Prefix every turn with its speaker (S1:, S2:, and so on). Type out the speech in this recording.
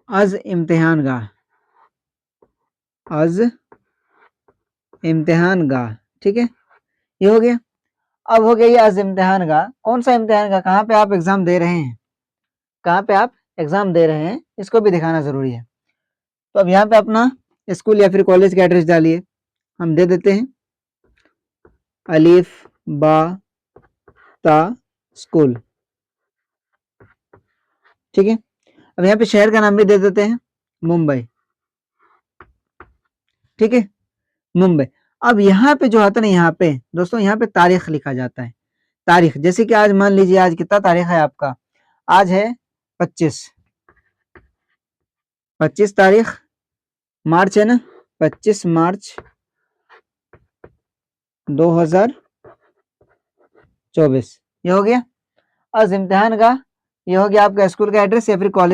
S1: अज इम्तिहान गाह, अज इम्तिहान गाह, ठीक है, ये हो गया। अब हो गया ये अज इम्तिहान गाह, कौन सा इम्तिहान गाह, कहाँ पे आप एग्जाम दे रहे हैं, कहाँ पे आप एग्जाम दे रहे हैं, इसको भी दिखाना जरूरी है। तो अब यहाँ पे अपना स्कूल या फिर कॉलेज का एड्रेस डालिए, हम दे देते हैं अलीफ बा ता स्कूल, ठीक है। अब यहाँ पे शहर का नाम भी दे देते हैं मुंबई, ठीक है, मुंबई। अब यहाँ पे जो आता है ना, यहाँ पे दोस्तों यहाँ पे तारीख लिखा जाता है, तारीख, जैसे कि आज मान लीजिए आज कितना तारीख है आपका, आज है 25, 25 तारीख मार्च है ना, 25 मार्च 2024, ये हो गया। आज इम्तिहान का, ये हो गया आपका स्कूल का एड्रेस या फिर कॉलेज